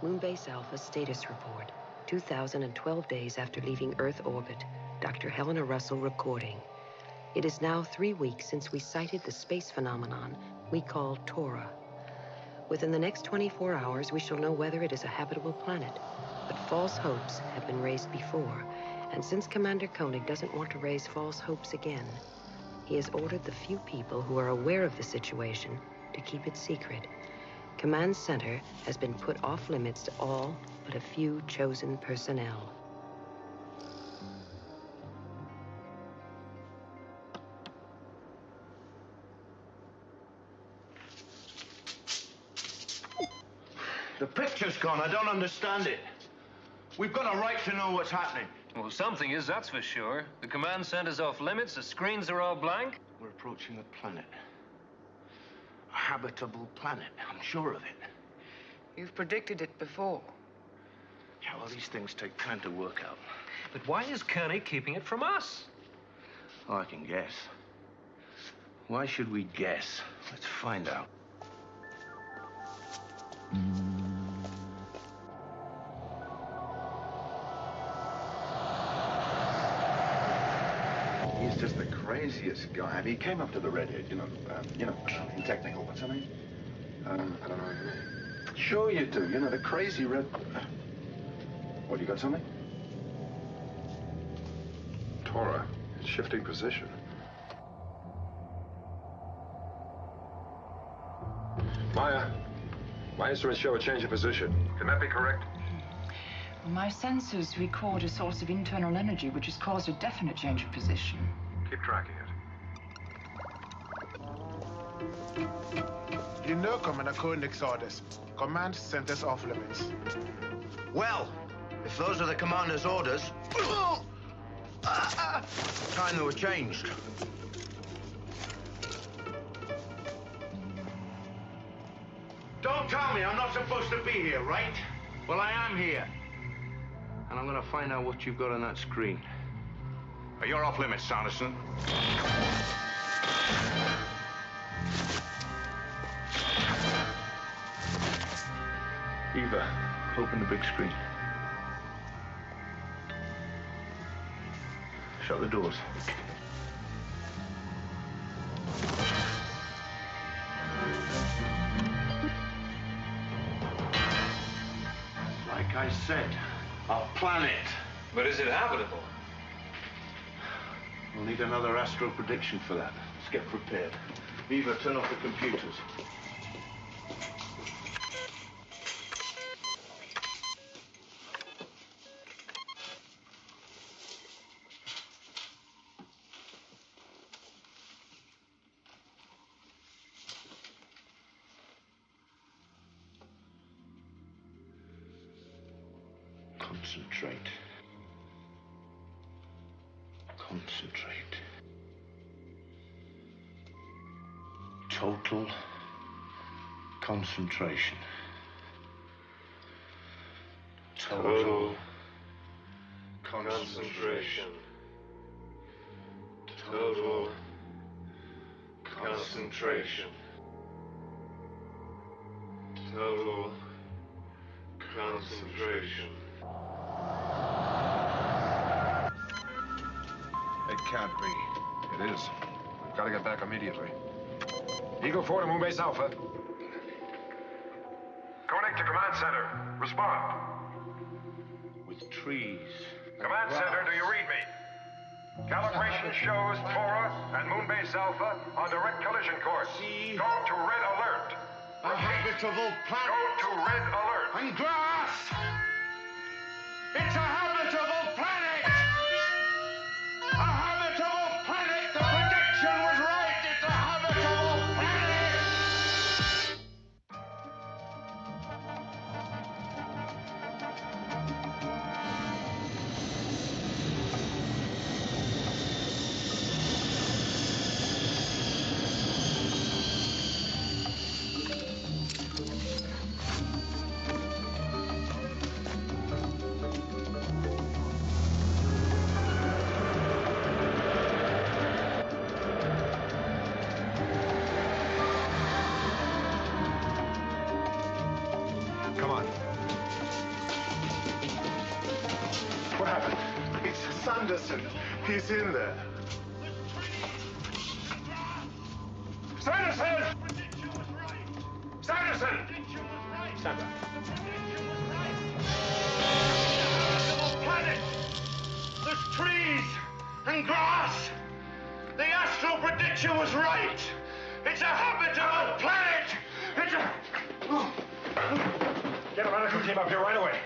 Moonbase Alpha status report. 2012 days after leaving Earth orbit. Dr. Helena Russell recording. It is now 3 weeks since we sighted the space phenomenon we call Tora. Within the next 24 hours, we shall know whether it is a habitable planet. But false hopes have been raised before, and since Commander Koenig doesn't want to raise false hopes again, he has ordered the few people who are aware of the situation to keep it secret. Command Center has been put off limits to all but a few chosen personnel. The picture's gone. I don't understand it. We've got a right to know what's happening. Well, something is, that's for sure. The command center's off limits, the screens are all blank. We're approaching a planet. A habitable planet. I'm sure of it. You've predicted it before. Yeah, well, these things take time to work out. But why is Koenig keeping it from us? Oh, I can guess. Why should we guess? Let's find out. He's just the craziest guy. I mean, he came up to the redhead, in technical, what's her name? I don't know her name. Sure you do, the crazy red... What, you got something? Tora, it's shifting position. My instruments show a change of position. Can that be correct? My sensors record a source of internal energy which has caused a definite change of position. Keep tracking it. You know Commander Koenig's orders. Command centers off limits. Well, if those are the commander's orders, time they were changed. Don't tell me I'm not supposed to be here, right? Well, I am here. And I'm gonna find out what you've got on that screen. You're off limits, Sanderson. Eva, open the big screen. Shut the doors. Like I said, a planet. But is it habitable? We'll need another astro prediction for that. Let's get prepared. Eva, turn off the computers. Concentrate. Concentrate. Total concentration. Total concentration. Total concentration. Total concentration. It can't be. It is. We've got to get back immediately. Eagle 4 to Moonbase Alpha. Koenig to Command Center. Respond. With trees. Command Center, do you read me? Calibration shows Tora and Moonbase Alpha on direct collision course. See? Go to red alert. A habitable planet. Go to red alert. And grass! It's a habitable planet! A habitable planet! The prediction was right! It's a habitable planet! Sanderson. He's in there. Sanderson! Sanderson! Stand back. Planet! There's trees and grass. The astral prediction was right. It's a habitable planet. It's a... Get a medical team up here right away.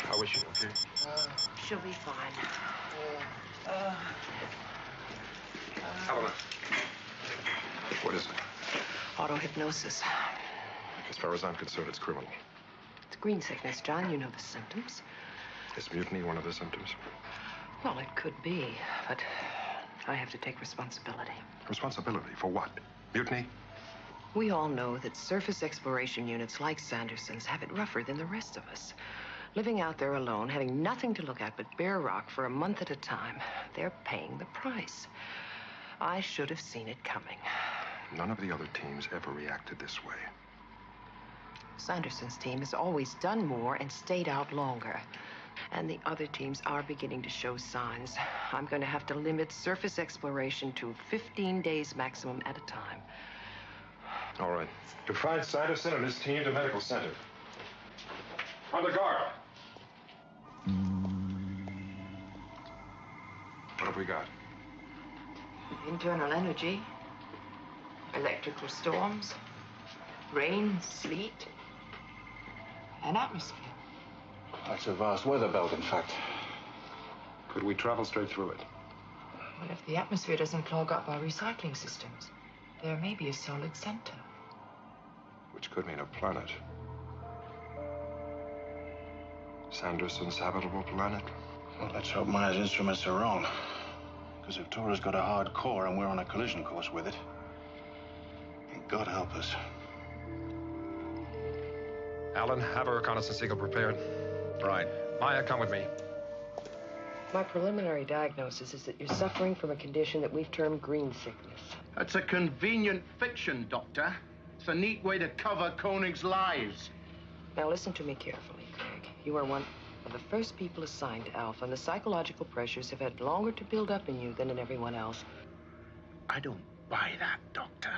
How is she, okay? She'll be fine. Helena. What is it? Auto-hypnosis. As far as I'm concerned, it's criminal. It's green sickness, John. You know the symptoms. Is mutiny one of the symptoms? Well, it could be, but I have to take responsibility. Responsibility for what? Mutiny? We all know that surface exploration units like Sanderson's have it rougher than the rest of us. Living out there alone, having nothing to look at but bare rock for a month at a time, they're paying the price. I should have seen it coming. None of the other teams ever reacted this way. Sanderson's team has always done more and stayed out longer. And the other teams are beginning to show signs. I'm going to have to limit surface exploration to 15 days maximum at a time. All right. Confine Sanderson and his team to medical center. On the guard. What have we got? Internal energy, electrical storms, rain, sleet, and atmosphere. That's a vast weather belt, in fact. Could we travel straight through it? Well, if the atmosphere doesn't clog up our recycling systems, there may be a solid center. Which could mean a planet. Sanderson's habitable planet? Well, let's hope Maya's instruments are wrong. Because if Tora's got a hard core and we're on a collision course with it, God help us. Alan, have a reconnaissance eagle prepared. Right. Maya, come with me. My preliminary diagnosis is that you're suffering from a condition that we've termed green sickness. That's a convenient fiction, Doctor. It's a neat way to cover Koenig's lies. Now listen to me carefully, Craig. You are one of the first people assigned to Alpha, and the psychological pressures have had longer to build up in you than in everyone else. I don't buy that, Doctor.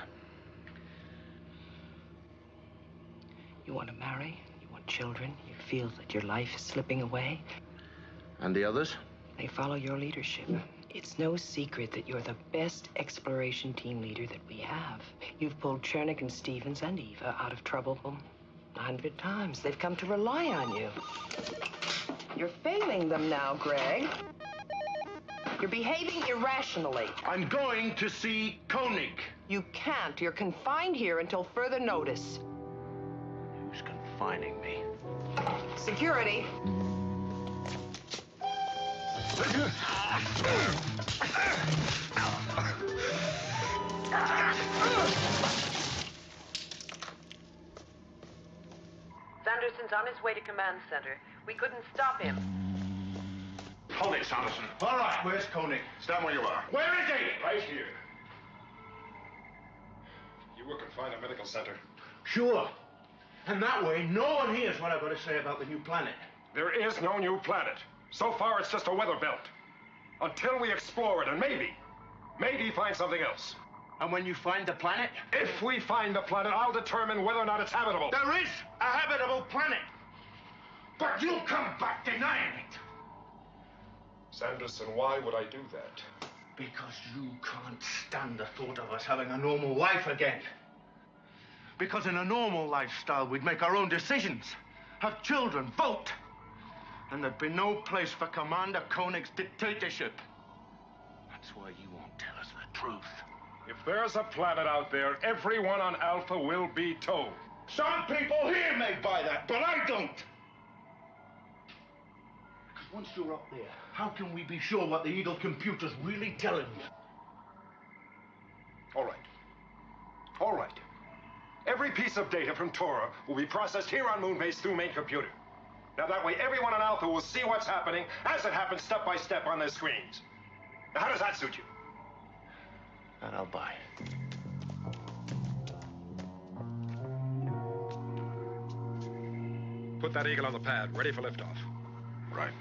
You want to marry, you want children, you feel that your life is slipping away. And the others? They follow your leadership. It's no secret that you're the best exploration team leader that we have. You've pulled Chernik and Stevens and Eva out of trouble 100 times. They've come to rely on you. You're failing them now, Greg. You're behaving irrationally. I'm going to see Koenig. You can't. You're confined here until further notice. Who's confining me? Security. Sanderson's on his way to command center. We couldn't stop him. Hold it, Sanderson. All right, where's Koenig? Stand where you are. Where is he? Right here. You were confined at medical center. Sure. And that way, no one hears what I've got to say about the new planet. There is no new planet. So far, it's just a weather belt. Until we explore it and maybe find something else. And when you find the planet? If we find the planet, I'll determine whether or not it's habitable. There is a habitable planet. But you come back denying it. Sanderson, why would I do that? Because you can't stand the thought of us having a normal life again. Because in a normal lifestyle, we'd make our own decisions, have children, vote. And there'd be no place for Commander Koenig's dictatorship. That's why you won't tell us the truth. If there's a planet out there, everyone on Alpha will be told. Some people here may buy that, but I don't. Because once you're up there, how can we be sure what the Eagle computer's really telling you? All right. All right. Every piece of data from Tora will be processed here on Moonbase through main computer. Now, that way, everyone on Alpha will see what's happening as it happens step by step on their screens. Now, how does that suit you? And I'll buy it. Put that Eagle on the pad, ready for liftoff. Right.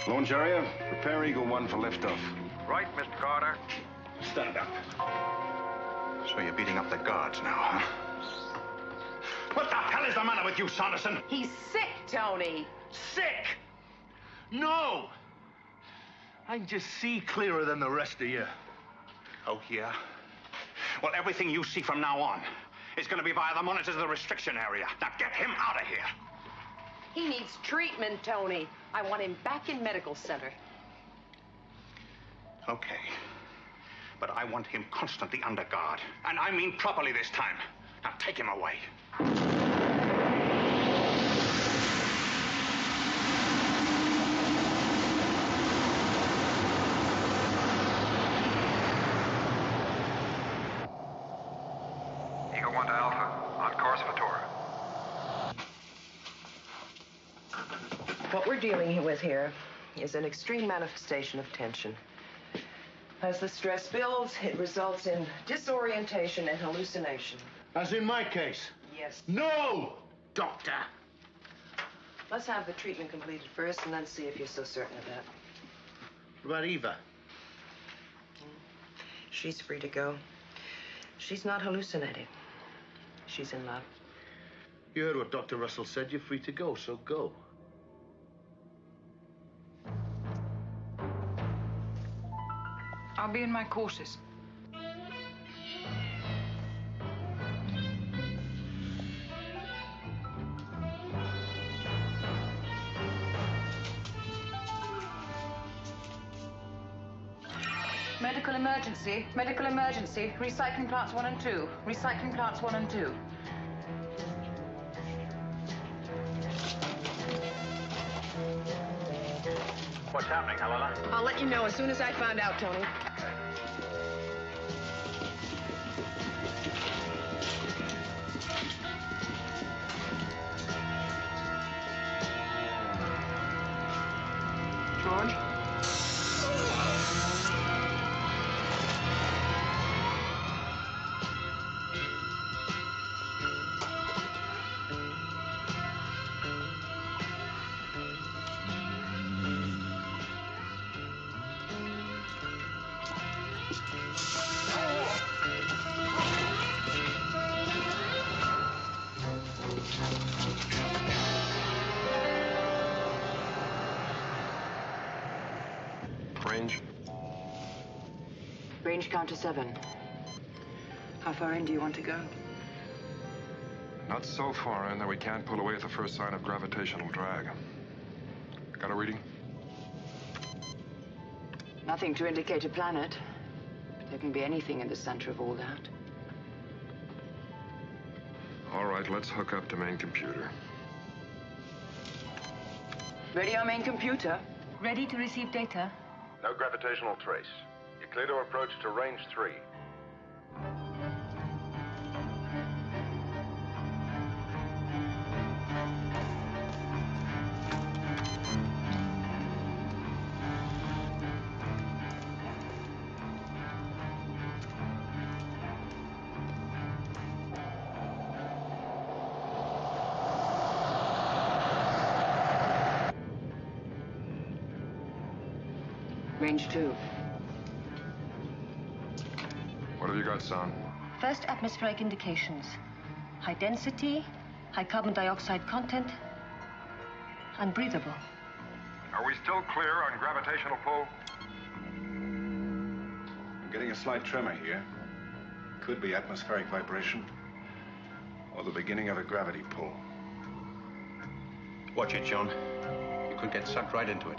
Launch area, prepare Eagle 1 for liftoff. Right, Mr. Carter. Stand up. So you're beating up the guards now, huh? What the hell is the matter with you, Sanderson? He's sick, Tony. Sick! No! I can just see clearer than the rest of you. Oh, yeah? Well, everything you see from now on is going to be via the monitors of the restriction area. Now get him out of here. He needs treatment, Tony. I want him back in medical center. Okay. But I want him constantly under guard. And I mean properly this time. Now take him away. Eagle 1 to Alpha, on course for Tora. What we're dealing with here is an extreme manifestation of tension. As the stress builds, it results in disorientation and hallucination. As in my case. Yes. No, Doctor. Let's have the treatment completed first and then see if you're so certain of that. What about Eva? She's free to go. She's not hallucinating. She's in love. You heard what Dr. Russell said. You're free to go, so go. I'll be in my quarters. Medical emergency, medical emergency. Recycling plants 1 and 2. Recycling plants 1 and 2. What's happening, Helena? I'll let you know as soon as I find out, Tony. George? Range? Range counter 7. How far in do you want to go? Not so far in that we can't pull away at the first sign of gravitational drag. Got a reading? Nothing to indicate a planet. But there can be anything in the center of all that. All right, let's hook up to main computer. Ready our main computer? Ready to receive data? No gravitational trace. You're clear to approach to range 3. Range 2. What have you got, son? First atmospheric indications. High density, high carbon dioxide content, unbreathable. Are we still clear on gravitational pull? I'm getting a slight tremor here. Could be atmospheric vibration or the beginning of a gravity pull. Watch it, John. You could get sucked right into it.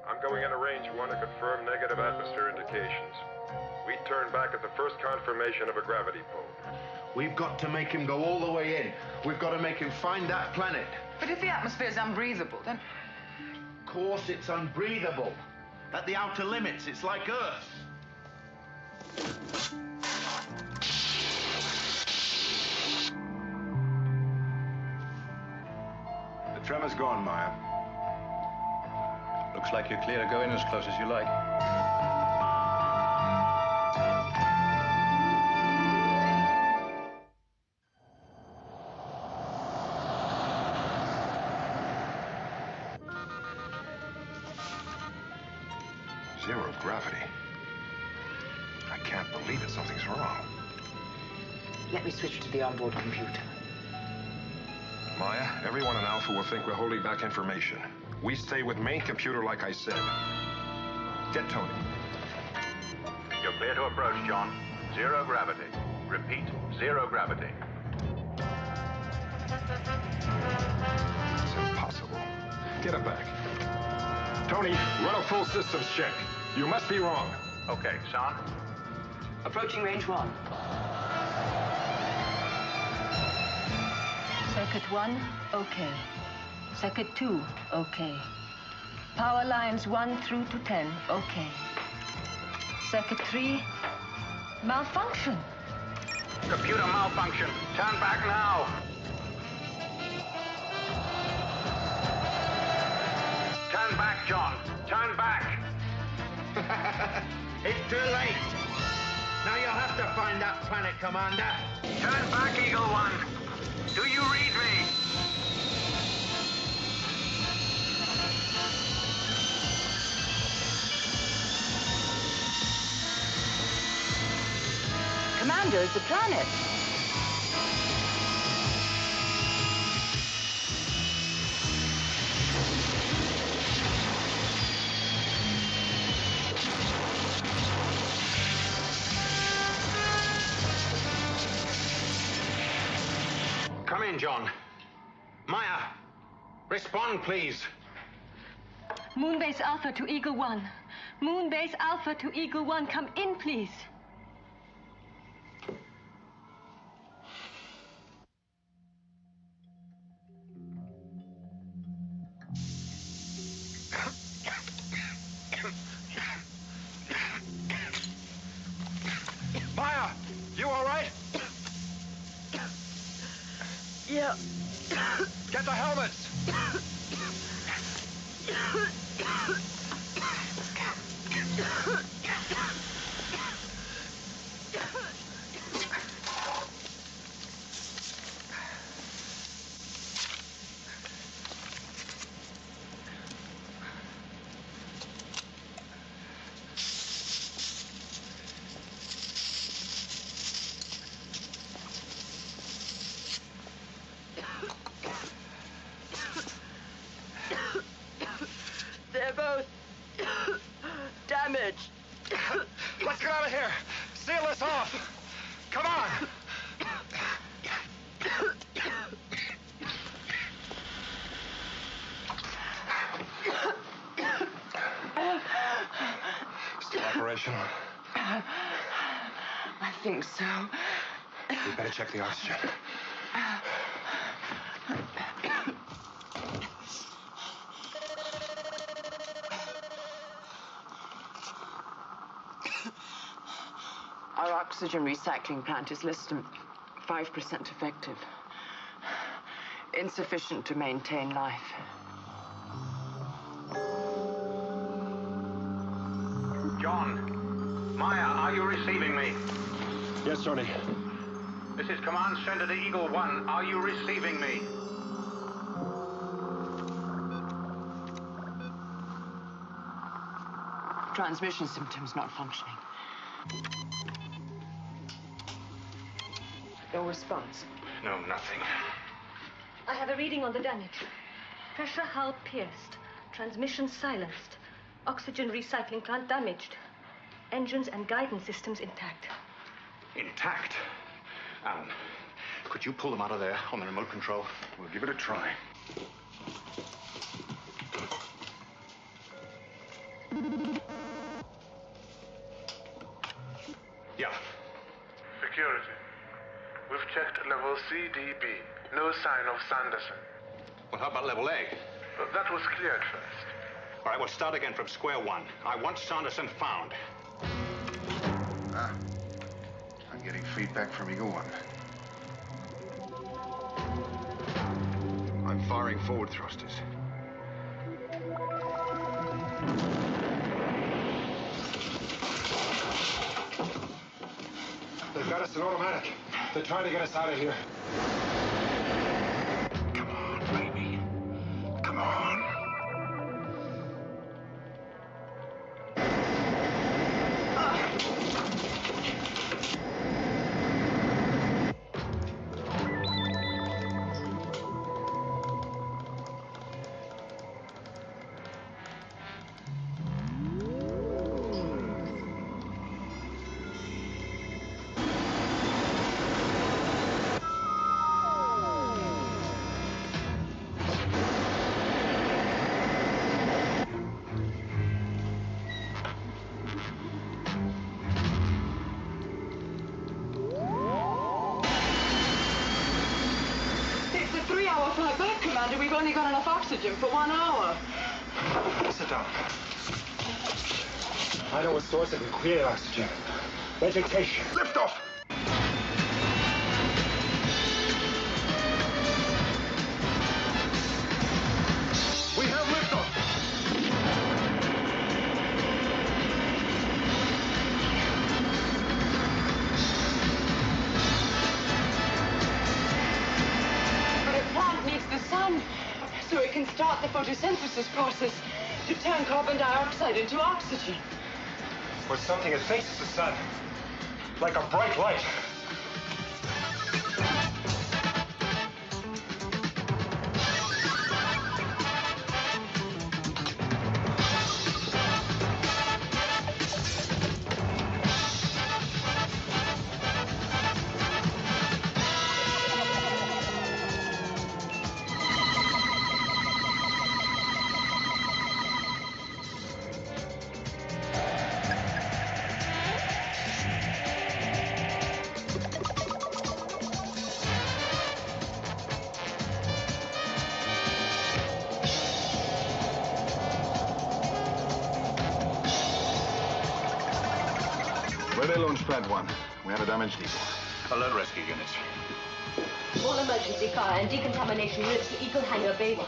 I'm going into range 1 to confirm negative atmosphere indications. We turn back at the first confirmation of a gravity pull. We've got to make him go all the way in. We've got to make him find that planet. But if the atmosphere is unbreathable, then... Of course it's unbreathable. At the outer limits, it's like Earth. The tremor's gone, Maya. Looks like you're clear to go in as close as you like. Zero gravity. I can't believe it. Something's wrong. Let me switch to the onboard computer. Maya, everyone in Alpha will think we're holding back information. We stay with main computer like I said. Get Tony. You're clear to approach, John. Zero gravity. Repeat, zero gravity. It's impossible. Get him back. Tony, run a full systems check. You must be wrong. Okay, son. Approaching range 1. Circuit 1, okay. Circuit 2, okay. Power lines 1 through to 10, okay. Circuit 3, malfunction. Computer malfunction. Turn back now. Turn back, John. Turn back. It's too late. Now you'll have to find that planet, Commander. Turn back, Eagle One. Do you read me? Commander, it's a planet. Come in, John. Maya, respond, please. Moonbase Alpha to Eagle 1. Moonbase Alpha to Eagle 1, come in, please. Maya, you all right? Yeah. Get the helmets. They're both damaged. Let's get out of here. Seal this off. Come on. Still operational? I think so. We better check the oxygen. Our oxygen recycling plant is less than 5% effective. Insufficient to maintain life. John. Maya, are you receiving me? Yes, Tony. This is Command Center to Eagle One. Are you receiving me? Transmission symptoms not functioning. No response. No, nothing. I have a reading on the damage. Pressure hull pierced. Transmission silenced. Oxygen recycling plant damaged. Engines and guidance systems intact. Intact? Alan, could you pull them out of there on the remote control? We'll give it a try. Yeah. Security. We've checked level CDB. No sign of Sanderson. Well, how about level A? That was cleared first. All right, we'll start again from square one. I want Sanderson found. I'm getting feedback from Eagle One. I'm firing forward thrusters. They've got us in automatic. They're trying to get us out of here. Come on, baby. Come on. 3-hour flight back, Commander. We've only got enough oxygen for 1 hour. Sit down. I know a source that can create oxygen. Vegetation. Lift off! We have liftoff! But a plant needs the sun, so it can start the photosynthesis process to turn carbon dioxide into oxygen. Or something that faces the sun. Like a bright light. Where they launch Pad 1? We have a damaged Eagle. Alert rescue units. All emergency fire and decontamination units to Eagle Hangar Bay 1.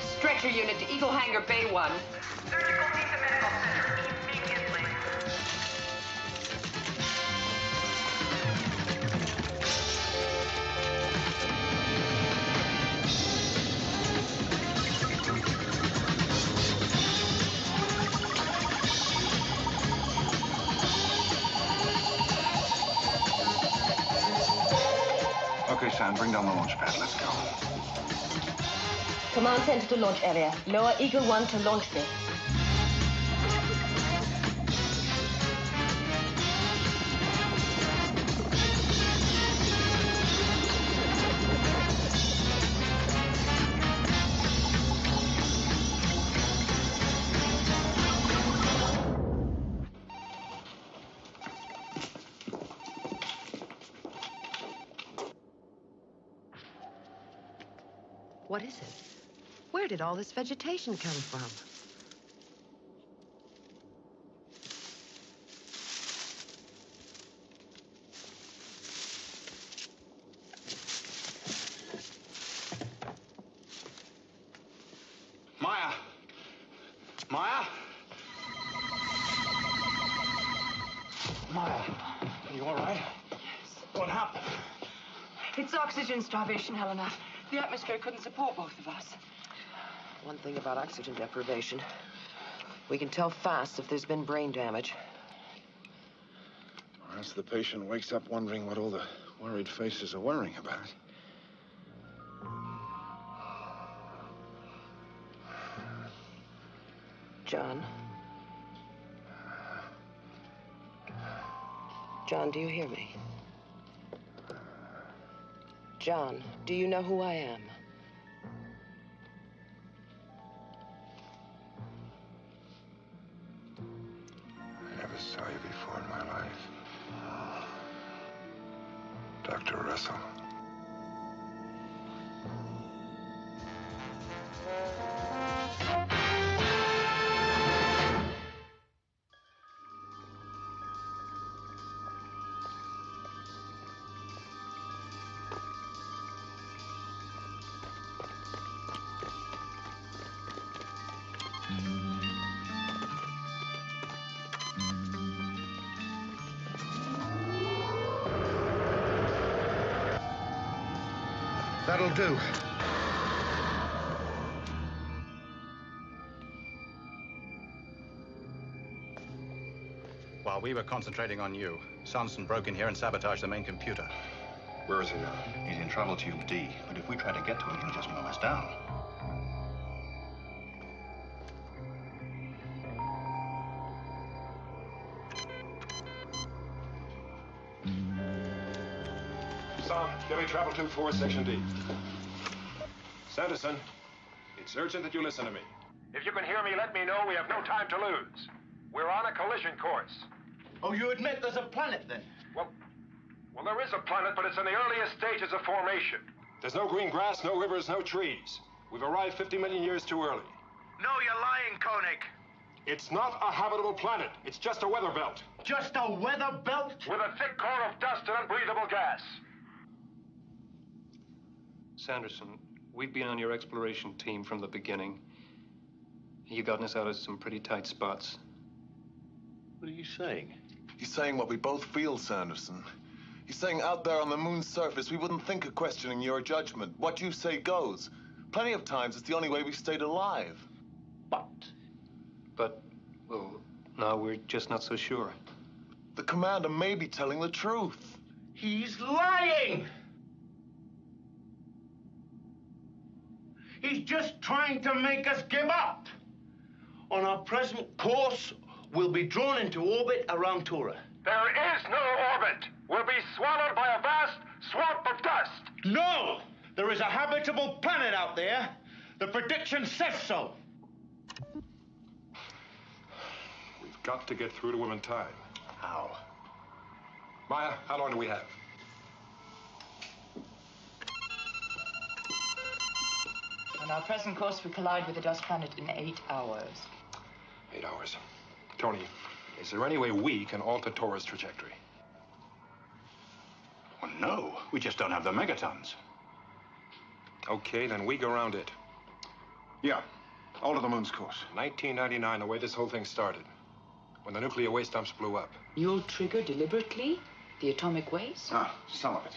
Stretcher unit to Eagle Hangar Bay 1. Surgical team to medical center immediately. Okay, Sam, bring down the launch pad. Let's go. Command center to launch area. Lower Eagle 1 to launch bay. What is it? Where did all this vegetation come from? Maya! Maya? Maya, are you all right? What happened? It's oxygen starvation, Helena. The atmosphere couldn't support both of us. One thing about oxygen deprivation. We can tell fast if there's been brain damage. Or else the patient wakes up wondering what all the worried faces are worrying about. John? John, do you hear me? John, do you know who I am? I never saw you before in my life. Dr. Russell. That'll do. While we were concentrating on you, Sanson broke in here and sabotaged the main computer. Where is he now? He's in trouble tube D, but if we try to get to him, he'll just mow us down. Sam, give me travel tube 4, section D. Sanderson, it's urgent that you listen to me. If you can hear me, let me know. We have no time to lose. We're on a collision course. Oh, you admit there's a planet then? Well, there is a planet, but it's in the earliest stages of formation. There's no green grass, no rivers, no trees. We've arrived 50 million years too early. No, you're lying, Koenig. It's not a habitable planet. It's just a weather belt. Just a weather belt? With a thick core of dust and unbreathable gas. Sanderson, we've been on your exploration team from the beginning. You've gotten us out of some pretty tight spots. What are you saying? He's saying what we both feel, Sanderson. He's saying out there on the moon's surface, we wouldn't think of questioning your judgment. What you say goes. Plenty of times, it's the only way we've stayed alive. But, well, now we're just not so sure. The commander may be telling the truth. He's lying! He's just trying to make us give up. On our present course, we'll be drawn into orbit around Tora. There is no orbit. We'll be swallowed by a vast swamp of dust. No! There is a habitable planet out there. The prediction says so. We've got to get through to him in time. How? Maya, how long do we have? On our present course, we collide with the dust planet in 8 hours. 8 hours. Tony, is there any way we can alter Tora's trajectory? Well, no. We just don't have the megatons. Okay, then we go around it. Yeah, alter the moon's course. 1999, the way this whole thing started. When the nuclear waste dumps blew up. You'll trigger deliberately the atomic waste? Ah, some of it.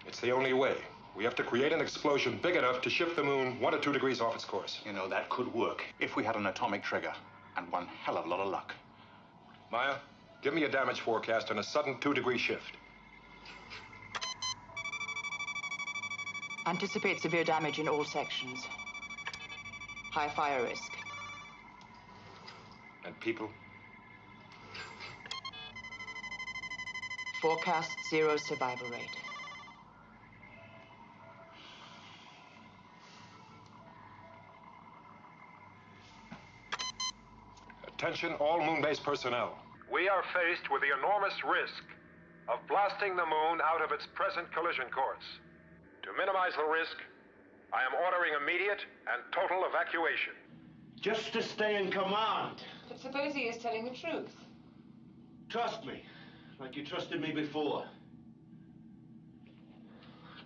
It's the only way. We have to create an explosion big enough to shift the moon 1 or 2 degrees off its course. You know, that could work if we had an atomic trigger and one hell of a lot of luck. Maya, give me a damage forecast on a sudden 2-degree shift. Anticipate severe damage in all sections. High fire risk. And people? Forecast 0 survival rate. Attention, all moon-based personnel. We are faced with the enormous risk of blasting the moon out of its present collision course. To minimize the risk, I am ordering immediate and total evacuation. Just to stay in command. But suppose he is telling the truth. Trust me, like you trusted me before.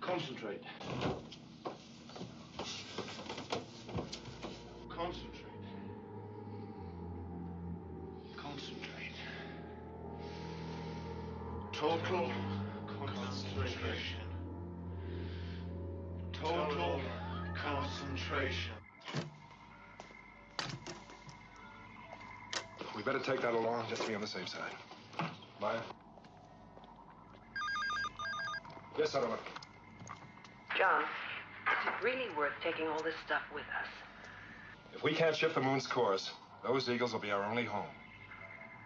Concentrate. Concentrate. Concentrate. Total concentration. Total concentration. We better take that along just to be on the safe side. Maya? Yes, Sullivan. John, is it really worth taking all this stuff with us? If we can't shift the moon's course, those eagles will be our only home.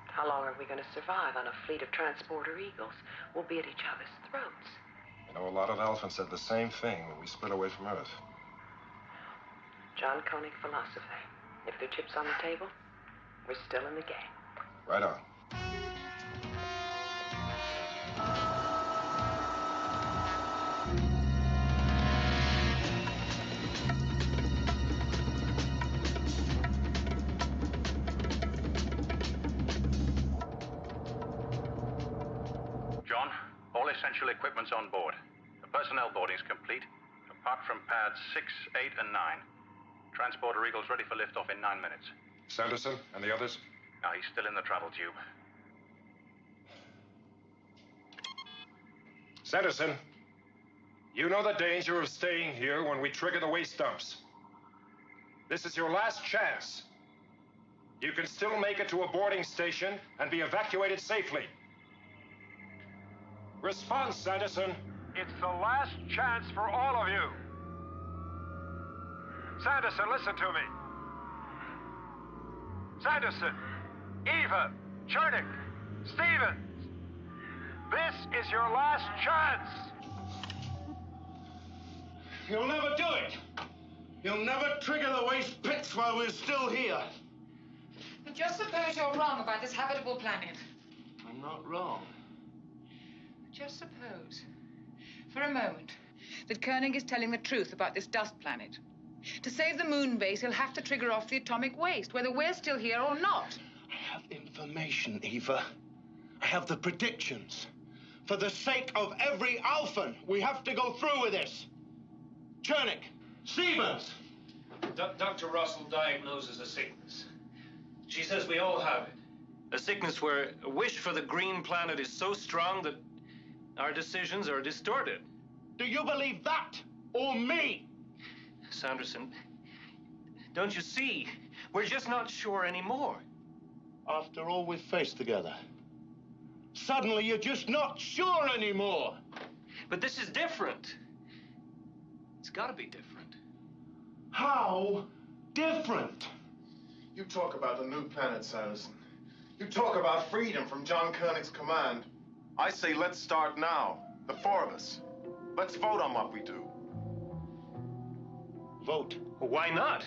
How long are we going to survive on a fleet of transporter eagles? We'll be at each other's throats. You know, a lot of elephants said the same thing when we split away from Earth. John Koenig philosophy. If there are chips on the table, we're still in the game. Right on. John, all essential equipment's on board. The personnel boarding's complete, apart from pads 6, 8, and 9. Transporter Eagle's ready for liftoff in 9 minutes. Sanderson and the others? No, he's still in the travel tube. Sanderson, you know the danger of staying here when we trigger the waste dumps. This is your last chance. You can still make it to a boarding station and be evacuated safely. Response, Sanderson. It's the last chance for all of you. Sanderson, listen to me. Sanderson, Eva, Chernick, Stevens. This is your last chance. You'll never do it. You'll never trigger the waste pits while we're still here. But just suppose you're wrong about this habitable planet. I'm not wrong. Just suppose, for a moment, that Koenig is telling the truth about this dust planet. To save the moon base, he'll have to trigger off the atomic waste, whether we're still here or not. I have information, Eva. I have the predictions. For the sake of every Alphan, we have to go through with this. Chernik, Stevens. Dr. Russell diagnoses a sickness. She says we all have it. A sickness where a wish for the green planet is so strong that our decisions are distorted. Do you believe that? Or me? Sanderson, don't you see? We're just not sure anymore. After all we've faced together, suddenly you're just not sure anymore. But this is different. It's got to be different. How different? You talk about a new planet, Sanderson. You talk about freedom from John Koenig's command. I say let's start now, the four of us. Let's vote on what we do. Vote? Well, why not?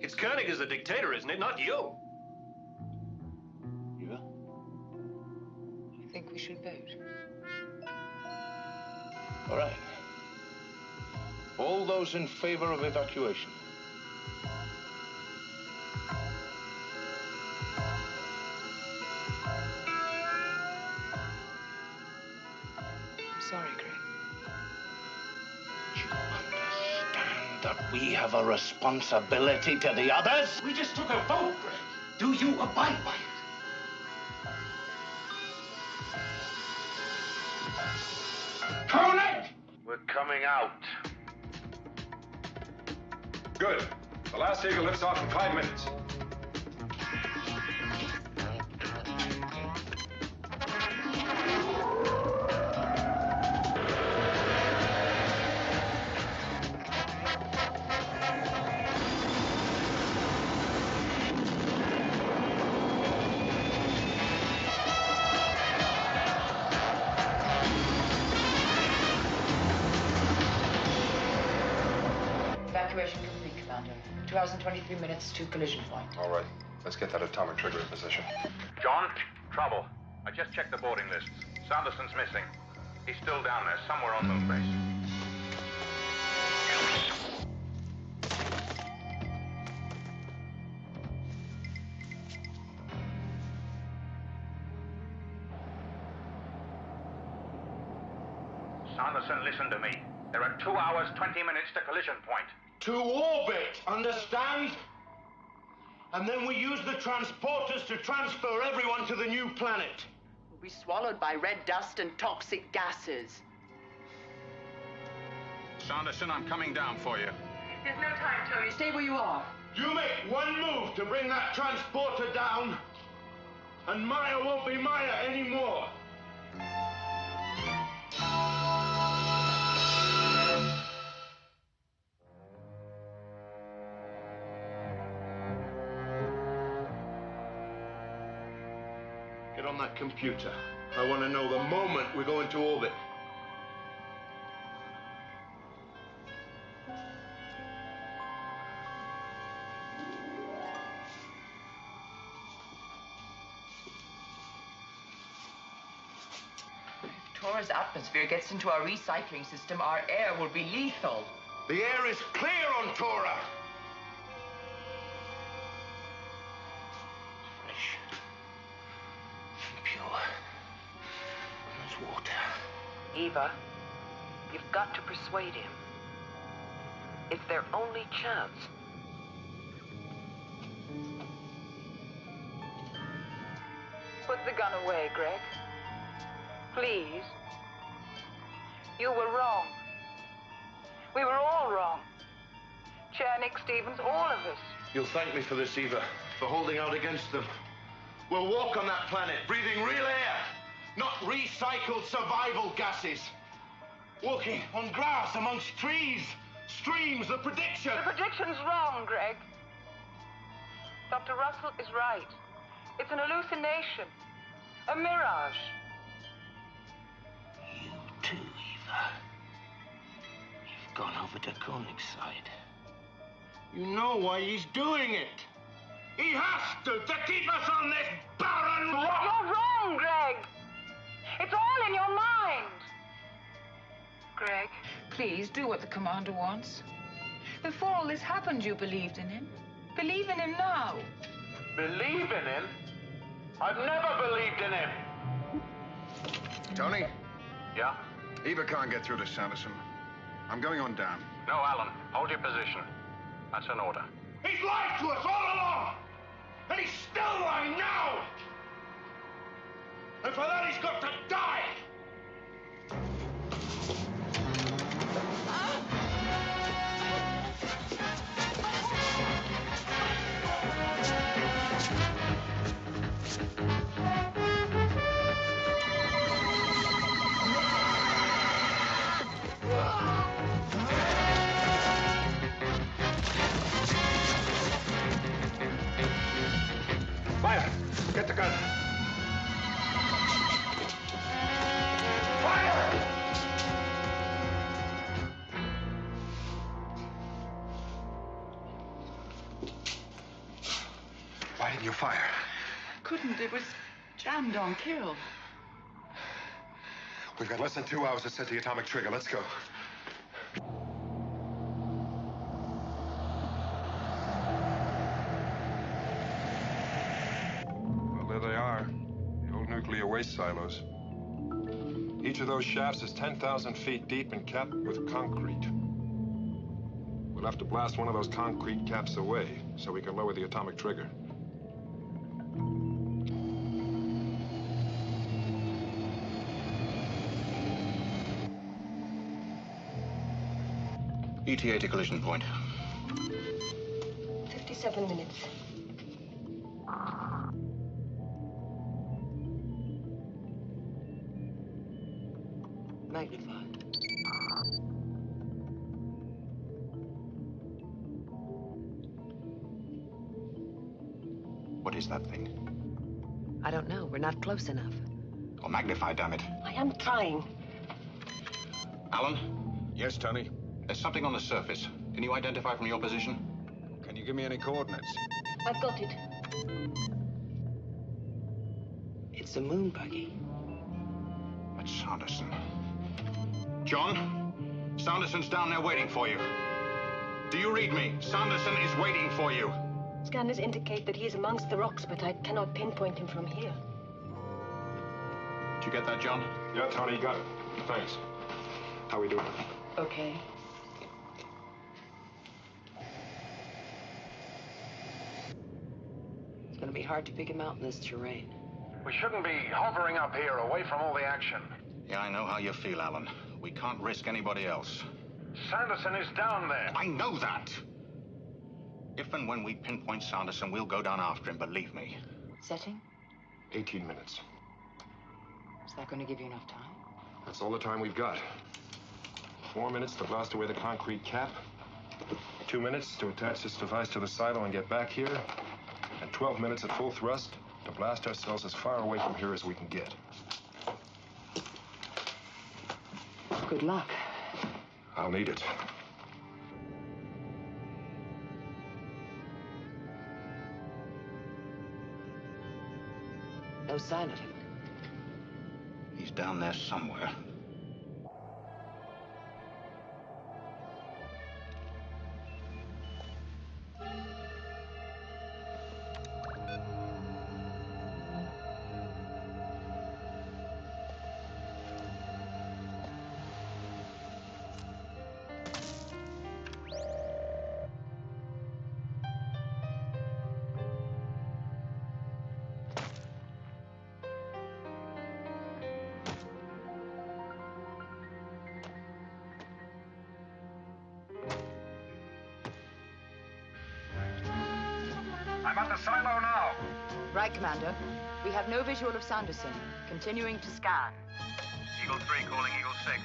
It's Koenig as the dictator, isn't it? Not you. Eva? I think we should vote. All right. All those in favor of evacuation. I'm sorry, Greg. You understand that we have a responsibility to the others? We just took a vote, Greg. Do you abide by it? Koenig! We're coming out. Good. The last Eagle lifts off in 5 minutes. Evacuation complete, Commander. 2 hours and 23 minutes to collision point. All right. Let's get that atomic trigger in position. John, trouble. I just checked the boarding lists. Sanderson's missing. He's still down there, somewhere on moon base. Sanderson, listen to me. There are 2 hours, 20 minutes to collision point. To orbit, understand? And then we use the transporters to transfer everyone to the new planet. We'll be swallowed by red dust and toxic gases. Sanderson, I'm coming down for you. There's no time, Tony. Stay where you are. You make one move to bring that transporter down, and Maya won't be Maya anymore. Get on that computer. I want to know the moment we go into orbit. If Tora's atmosphere gets into our recycling system, our air will be lethal. The air is clear on Tora. Fresh. And pure. As water. Eva, you've got to persuade him. It's their only chance. Put the gun away, Greg. Please. You were wrong. We were all wrong. Chernik, Stevens, all of us. You'll thank me for this, Eva, for holding out against them. We'll walk on that planet, breathing real air, not recycled survival gases. Walking on grass amongst trees, streams, the prediction. The prediction's wrong, Greg. Dr. Russell is right. It's an hallucination. A mirage. You too, Eva. You've gone over to Koenig's side. You know why he's doing it. He has to keep us on this barren rock. You're wrong, Greg. It's all in your mind. Greg, please do what the commander wants. Before all this happened, you believed in him. Believe in him now. Believe in him? I've never believed in him. Tony? Yeah? Eva can't get through to Sanderson. I'm going on down. No, Alan. Hold your position. That's an order. He's lied to us all along! And he's still lying now! And for that, he's got to die! Fire! Get the gun. Why didn't you fire? Couldn't. It was jammed on kill. We've got less than 2 hours to set the atomic trigger. Let's go. Well, there they are. The old nuclear waste silos. Each of those shafts is 10,000 feet deep and capped with concrete. We'll have to blast one of those concrete caps away so we can lower the atomic trigger. ETA to collision point. 57 minutes. Magnify. What is that thing? I don't know. We're not close enough. Or magnify, damn it. I am trying. Alan? Yes, Tony? There's something on the surface. Can you identify from your position? Can you give me any coordinates? I've got it. It's a moon buggy. That's Sanderson. John? Sanderson's down there waiting for you. Do you read me? Sanderson is waiting for you. Scanners indicate that he is amongst the rocks, but I cannot pinpoint him from here. Did you get that, John? Yeah, Tony, got it. Thanks. How we doing? Okay. It's gonna be hard to pick him out in this terrain. We shouldn't be hovering up here away from all the action. Yeah, I know how you feel, Alan. We can't risk anybody else. Sanderson is down there. I know that. If and when we pinpoint Sanderson, we'll go down after him, believe me. Setting? 18 minutes. Is that going to give you enough time? That's all the time we've got. 4 minutes to blast away the concrete cap. 2 minutes to attach this device to the silo and get back here. And 12 minutes at full thrust to blast ourselves as far away from here as we can get. Good luck. I'll need it. No sign of him. He's down there somewhere. I'm at the silo now. Right, Commander. We have no visual of Sanderson. Continuing to scan. Eagle 3 calling Eagle 6.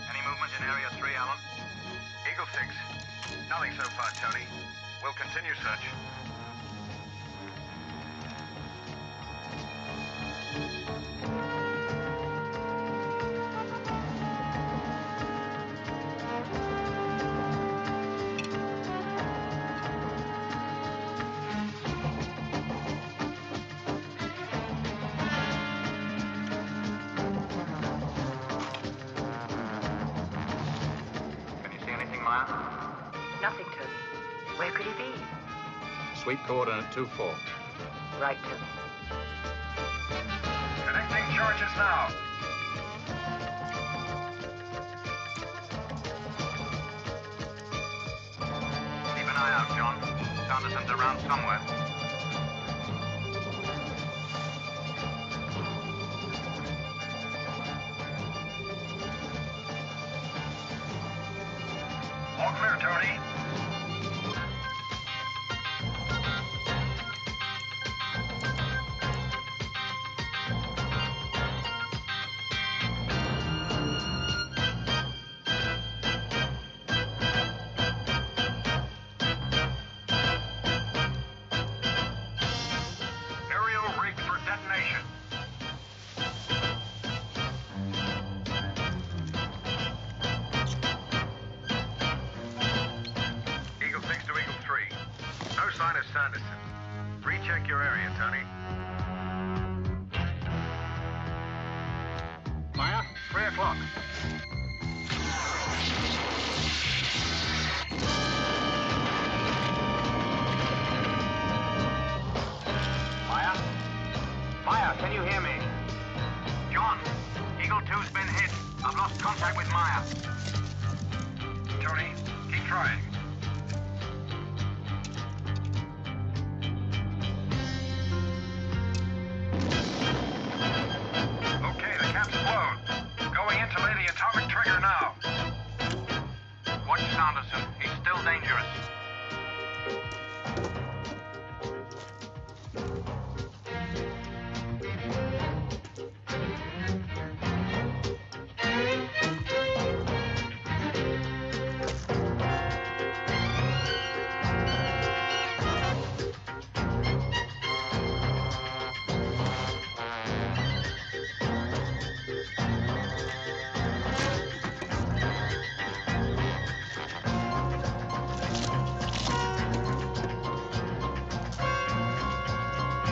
Any movement in Area 3, Alan? Eagle 6. Nothing so far, Tony. We'll continue search. Nothing, Tony. Where could he be? Sweep coordinate 24. Right, Tony. Connecting charges now. Keep an eye out, John. Sanderson's around somewhere. All clear, Tony. Aerial rigged for detonation. Eagle 6 to Eagle 3. No sign of Sanderson. Recheck your area, Tony. Maya, 3 o'clock. Maya? Maya, can you hear me? John, Eagle 2's been hit. I've lost contact with Maya. Tony, keep trying. Okay, the cap's blown. Going in to lay the atomic trigger now. Watch Sanderson. He's still dangerous.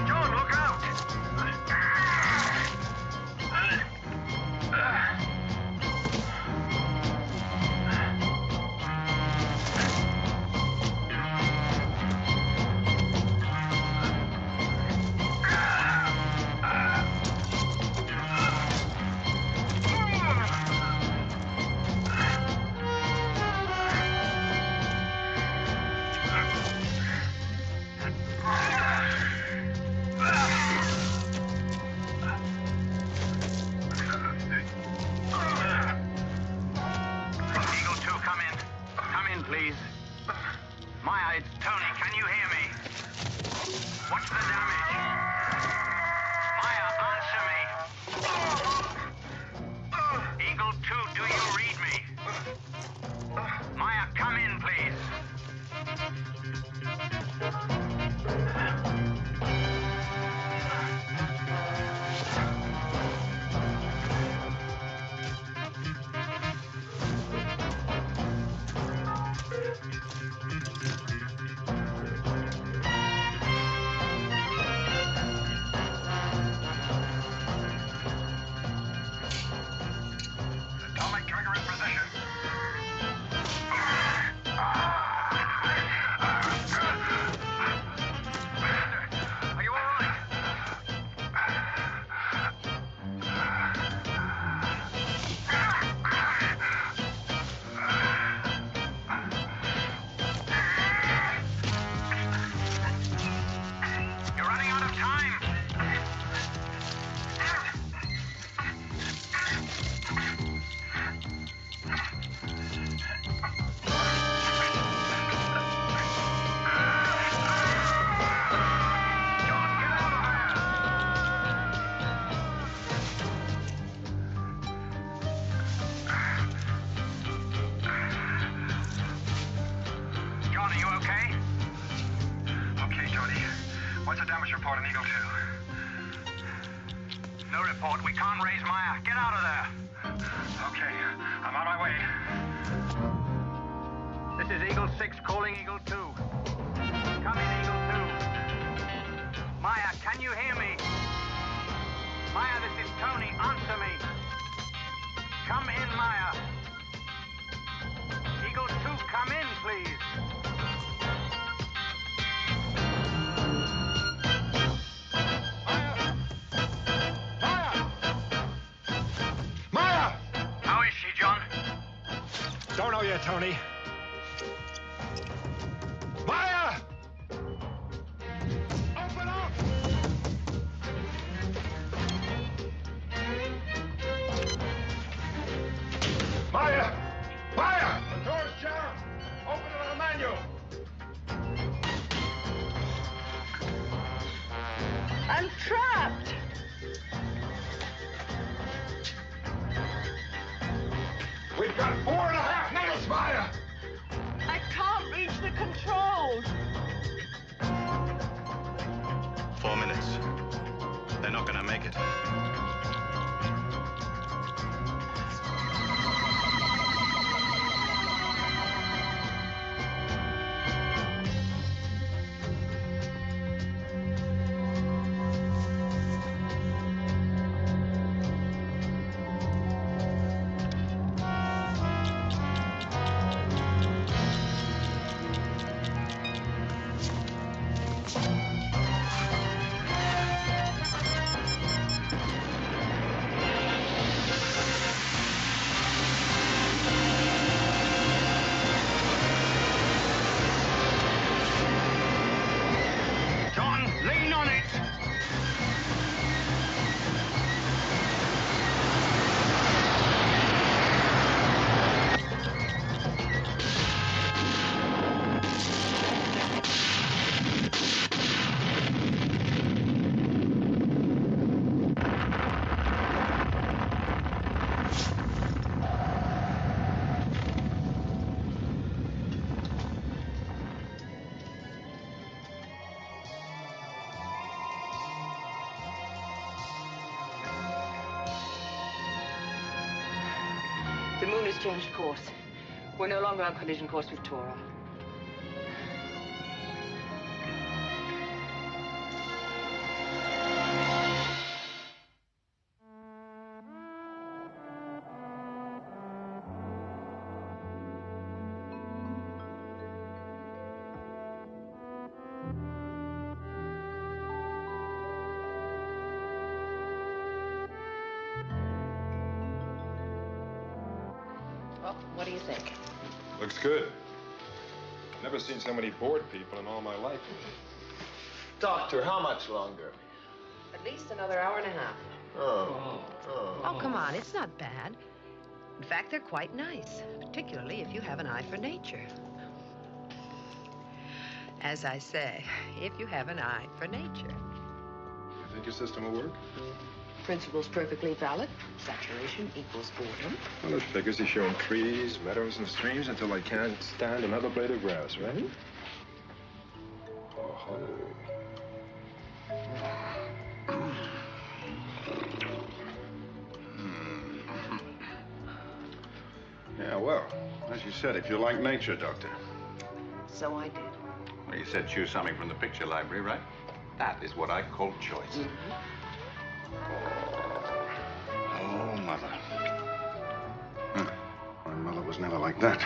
John, look out! Eagle 2, come in. Come in, please. Maya, it's Tony. Can you hear me? What's the damage? Maya, answer me. Eagle 2, do you read me? Maya, come in, please. Atomic trigger in position. Are you all right? You're running out of time. John, are you okay? Okay, Tony. What's the damage report on Eagle 2? No report. We can't raise Maya. Get out of there. Okay, I'm on my way. This is Eagle 6 calling Eagle 2. Come in, Eagle 2. Maya, can you hear me? Maya, this is Tony. Answer me. Come in, Maya. Eagle 2, come in, please. here, Tony. Maya! Open up! Maya! Maya! The door's jammed. Open it on the manual. I'm trapped. We've got 4.5 minutes, Maya! I can't reach the controls. 4 minutes. They're not gonna make it. John, lean on it. The moon has changed course. We're no longer on collision course with Tora. Well, what do you think? Looks good. Never seen so many bored people in all my life. Doctor, how much longer? At least another hour and a half. Oh, come on. It's not bad. In fact, they're quite nice, particularly if you have an eye for nature. As I say, if you have an eye for nature. You think your system will work? Principle's perfectly valid. Saturation equals boredom. Well, it figures he's showing trees, meadows, and streams until I can't stand another blade of grass, right? Oh-ho. Yeah, well, as you said, if you like nature, Doctor. So I did. Well, you said choose something from the picture library, right? That is what I call choice. Oh, Mother. My mother was never like that.